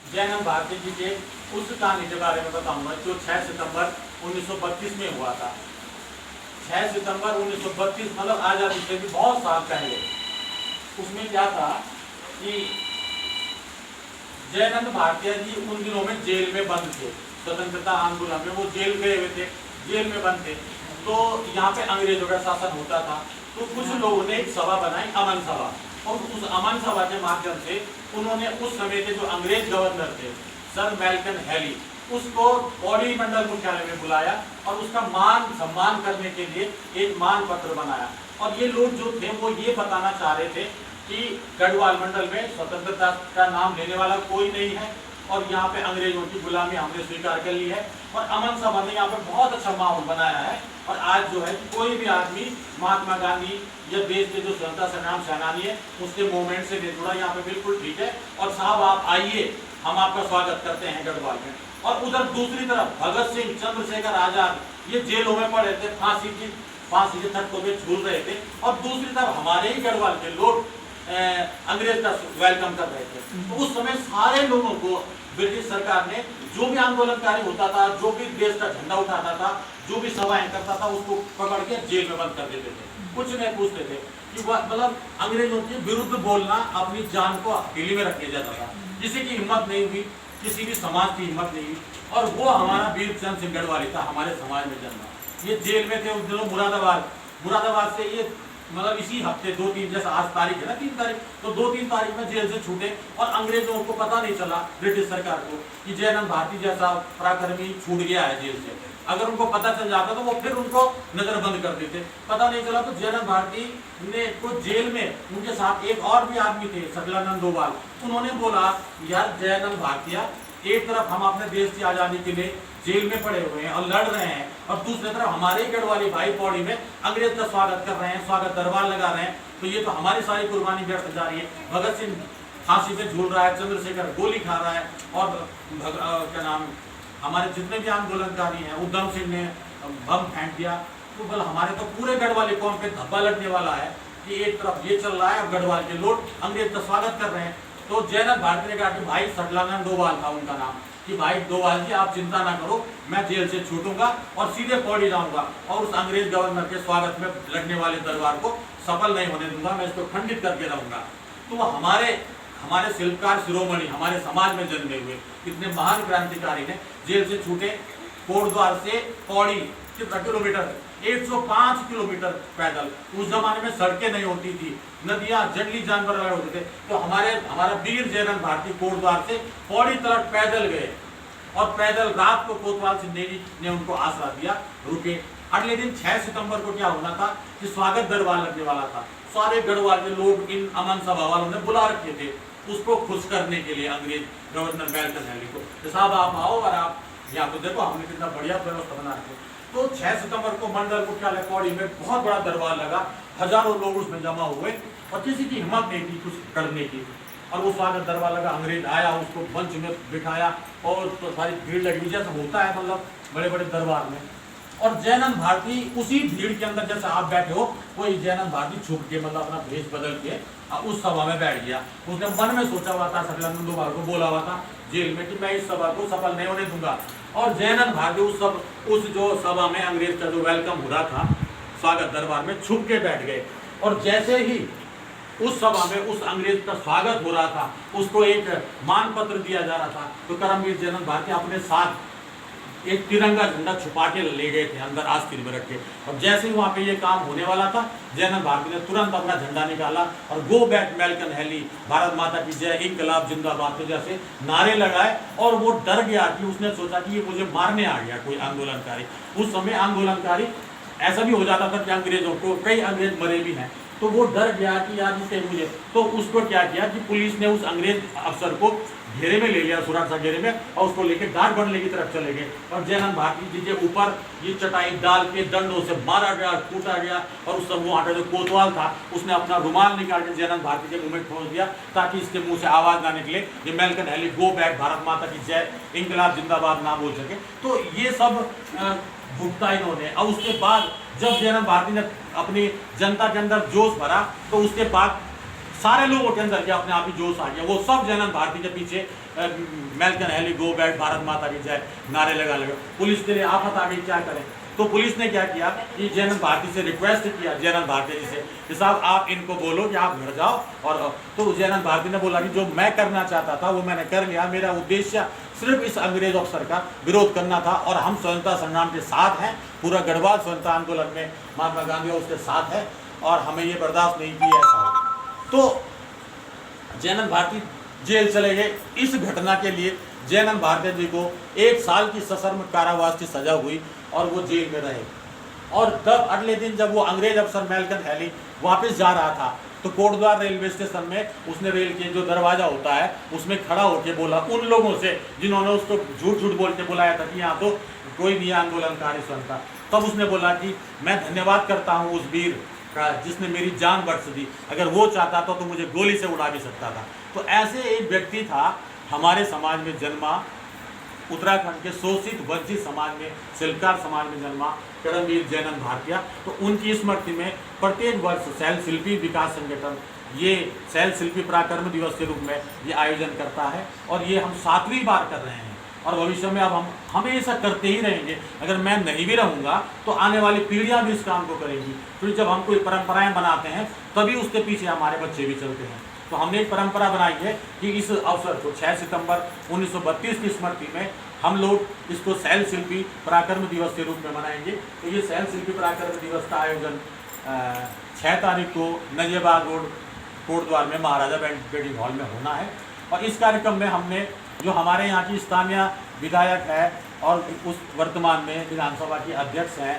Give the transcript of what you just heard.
जयनंद भारती जी के उस कहानी के बारे में बताऊंगा जो 6 सितंबर 1932 में हुआ था। 6 सितंबर 1932 मतलब आजादी से भी बहुत साल पहले। उसमें क्या था कि जयनंद भारतीय जी उन दिनों में जेल में बंद थे। स्वतंत्रता आंदोलन में वो जेल गए हुए थे, जेल में बंद थे। तो यहाँ पे अंग्रेजों का शासन होता था। तो कुछ लोगों ने एक सभा बनाई, अमन सभा, और उस अमन सभा के माध्यम से उन्होंने उस समय के जो अंग्रेज गवर्नर थे सर मेल्कन हैली, उसको पौड़ी मंडल मुख्यालय में बुलाया और उसका मान सम्मान करने के लिए एक मान पत्र बनाया। और ये लोग जो थे वो ये बताना चाह रहे थे कि गढ़वाल मंडल में स्वतंत्रता का नाम लेने वाला कोई नहीं है और यहाँ पे अंग्रेजों की गुलामी हमने स्वीकार कर ली है। और अमन सभा ने यहाँ पे बहुत अच्छा माहौल बनाया है। और आज जो है कोई भी आदमी महात्मा गांधी या देश के जो स्वतंत्रता संग्राम सेनानी है उसके मूवमेंट से नहीं जुड़ा, यहाँ पे बिल्कुल ठीक है। और साहब आप आइए, हम आपका स्वागत करते हैं गढ़वाल में। और उधर दूसरी तरफ भगत सिंह, चंद्रशेखर आजाद ये जेलों में पड़े थे, फांसी के तख्तों पे झूल रहे थे। और दूसरी तरफ हमारे ही गढ़वाल के लोग अंग्रेज का वेलकम कर रहे थे। तो उस समय सारे लोगों को ब्रिटिश सरकार ने जो भी आंदोलनकारी होता था, जो भी देश का झंडा उठाता था, जो भी सभाएं करता था, उसको पकड़ के जेल में बंद कर देते थे। कुछ नहीं पूछते थे कि मतलब अंग्रेजों के विरुद्ध बोलना अपनी जान को हथेली में रख लिया जाता था। किसी की हिम्मत नहीं हुई, किसी भी समाज की हिम्मत नहीं हुई। और वो हमारा वीरचंद सिंह गढ़वाली था, हमारे समाज में जन्मा। ये जेल में थे उस दिनों मुरादाबाद से ये मतलब इसी हफ्ते 2-3, जैसा आज तारीख है ना 3 तारीख, तो 2-3 तारीख में जेल से छूटे। और अंग्रेजों को पता नहीं चला, ब्रिटिश सरकार को, कि जयनंद भारती जैसा पराक्रमी छूट गया है जेल से। अगर उनको पता चल जाता तो वो फिर उनको नजरबंद कर देते। पता नहीं चला तो जयनंद भारती ने को जेल में उनके साथ एक और भी आदमी थे, सकलानंद डोभाल। उन्होंने बोला यार जयनंद भारतीय, एक तरफ हम अपने देश की आजादी के लिए जेल में पड़े हुए हैं और लड़ रहे हैं, और दूसरी तरफ हमारे ही गढ़वाली भाई पौड़ी में अंग्रेज का स्वागत कर रहे हैं, स्वागत दरबार लगा रहे हैं। तो ये तो हमारी सारी कुर्बानी व्यर्थ जा रही है। भगत सिंह फांसी पे झूल रहा है, चंद्रशेखर गोली खा रहा है, और क्या नाम हमारे जितने भी आंदोलनकारी हैं, उधम सिंह ने बम फेंक दिया। तो बोला हमारे तो पूरे गढ़वाली कौम पे धब्बा लगने वाला है कि एक तरफ ये चल रहा है और गढ़वाल के लोग अंग्रेज का स्वागत कर रहे हैं। तो जयनंद भारती ने कहा कि भाई, सकलानंद डोभाल था उनका नाम, कि भाई डोभाल जी आप चिंता ना करो, मैं जेल से छूटूंगा और सीधे पौड़ी जाऊंगा और उस अंग्रेज गवर्नर के स्वागत में लड़ने वाले दरबार को सफल नहीं होने दूंगा, मैं इसको खंडित करके रहूंगा। तो वो हमारे शिल्पकार शिरोमणि, हमारे समाज में जन्मे हुए कितने महान क्रांतिकारी ने जेल से छूटे। कोटद्वार से पौड़ी कितना किलोमीटर, 105 किलोमीटर पैदल। उस जमाने में सड़कें नहीं होती थी, नदियां, जंगली जानवर लगे होते थे। तो हमारा वीर जयनंद भारती कोटद्वार से पौड़ी तक पैदल गए, और पैदल रात को कोतवाल सिंह ने उनको आसरा दिया, रुके। अगले दिन 6 सितंबर को क्या होना था कि स्वागत दरबार लगने वाला था। सारे गढ़वाल के लोग इन अमन सभा वालों ने बुला रखे थे उसको खुश करने के लिए, अंग्रेज गवर्नर मेल्कन हैली को, कि साहब आप आओ और आप यहाँ पे देखो हमने कितना बढ़िया व्यवस्था बना रखी। तो 6 सितंबर को मंडल मुख्यालय पौड़ी में बहुत बड़ा दरबार लगा, हजारों लोग उसमें जमा हुए और किसी की हिम्मत नहीं थी कुछ करने की। और वो स्वागत दरबार लगा, अंग्रेज आया, उसको मंच में बिठाया और तो सारी भीड़ लगी, जैसा होता है मतलब बड़े बड़े दरबार में। और जयनंद भारती उसी भीड़ के अंदर, जैसे आप बैठे हो, वही जयनंद भारती छुप के मतलब अपना भेष बदल के उस सभा में बैठ गया। उसने मन में सोचा हुआ था, सकलानंद डोभाल को बोला हुआ था जेल में कि मैं इस सभा को सफल नहीं होने दूंगा। और जयनंद भारती उस जो सभा में अंग्रेज का जो वेलकम हो रहा था स्वागत दरबार में, छुप के बैठ गए। और जैसे ही उस सभा में उस अंग्रेज का स्वागत हो रहा था, उसको एक मान पत्र दिया जा रहा था, तो करमवीर जयनंद भारती अपने साथ एक तिरंगा झंडा छुपा के ले गए थे अंदर आस्तीन में रख के। और जैसे ही वहां पे ये काम होने वाला था, जयनंद भारती ने तुरंत अपना झंडा निकाला और गो बैक मेल्कन हैली, भारत माता की जय, इंकलाब जिंदाबाद जैसे नारे लगाए। और वो डर गया कि उसने सोचा कि ये मुझे मारने आ गया कोई आंदोलनकारी। उस समय आंदोलनकारी ऐसा भी हो जाता था कि अंग्रेजों को, कई अंग्रेज मरे भी हैं, तो वो डर गया कि यार इसे मुझे, तो उसको क्या किया कि पुलिस ने उस अंग्रेज अफसर को घेरे में ले लिया, सुरक्षा घेरे में, और उसको लेके डाक बंगले की तरफ चले गए। और जयनंद भारती जी के ऊपर ये चटाई डाल के दंडों से मारा गया, कूटा गया। और उस सब वहाँ का जो कोतवाल था उसने अपना रुमाल निकाल के जयनंद भारती के मुंह में ठोस दिया ताकि इसके मुंह से आवाज ना निकले, ये मेल्कन हैली गो बैक, भारत माता की जय, इंकलाब जिंदाबाद ना बोल सके। तो ये सब भुगता इन्होंने। और उसके बाद जब जयनंद भारती ने अपनी जनता के अंदर जोश भरा, तो उसके बाद सारे लोगों के अंदर क्या अपने आप ही जोश आ गया, वो सब जयनंद भारती के पीछे मेलकन हेली गो बैक भारत माता की जय नारे लगा लगे। पुलिस के लिए आफत आ गई, क्या करें। तो पुलिस ने क्या किया कि जयनंद भारती से रिक्वेस्ट किया, जयनंद भारती जी से कि साहब आप इनको बोलो कि आप घर जाओ। और तो जयनंद भारती ने बोला कि जो मैं करना चाहता था वो मैंने कर लिया, मेरा उद्देश्य सिर्फ इस अंग्रेज अफसर का विरोध करना था और हम स्वतंत्रता संग्राम के साथ हैं, पूरा गढ़वाल स्वतंत्रता आंदोलन में महात्मा गांधी उसके साथ है और हमें ये बर्दाश्त नहीं किया ऐसा हो। तो जयनंद भारती जेल चले गए। इस घटना के लिए जयनंद भारती जी को 1 साल की सश्रम कारावास की सजा हुई और वो जेल में रहे। और तब अगले दिन जब वो अंग्रेज अफसर मेलकन हेली वापस जा रहा था तो कोटद्वार रेलवे स्टेशन में उसने रेल के जो दरवाजा होता है उसमें खड़ा होकर बोला उन लोगों से जिन्होंने उसको झूठ झूठ बोल के बुलाया था कि यहाँ तो कोई नहीं आंदोलनकारी स्वतंत्रता। तब उसने बोला कि मैं धन्यवाद करता हूँ उस वीर का जिसने मेरी जान बख्श दी, अगर वो चाहता था तो मुझे गोली से उड़ा भी सकता था। तो ऐसे एक व्यक्ति था हमारे समाज में जन्मा, उत्तराखंड के शोषित वंचित समाज में, शिल्पकार समाज में जन्मा कर्मवीर जयनंद भारतीया। तो उनकी स्मृति में प्रत्येक वर्ष शैल शिल्पी विकास संगठन ये शैल शिल्पी पराक्रम दिवस के रूप में ये आयोजन करता है और ये हम 7वीं बार कर रहे हैं और भविष्य में अब हम हमेशा करते ही रहेंगे। अगर मैं नहीं भी रहूँगा तो आने वाली पीढ़ियाँ भी इस काम को करेंगी। फिर जब हम कोई परंपराएं बनाते हैं तभी उसके पीछे हमारे बच्चे भी चलते हैं। तो हमने एक परंपरा बनाई है कि इस अवसर को 6 सितंबर 1932 की स्मृति में हम लोग इसको शैल शिल्पी पराक्रम दिवस के रूप में मनाएंगे। तो ये शैल शिल्पी पराक्रम दिवस का आयोजन 6 तारीख को नजियाबाद रोड कोटद्वार में महाराजा वेडिंग हॉल में होना है। और इस कार्यक्रम में हमने जो हमारे यहाँ की स्थानीय विधायक है और उस वर्तमान में विधानसभा की अध्यक्ष हैं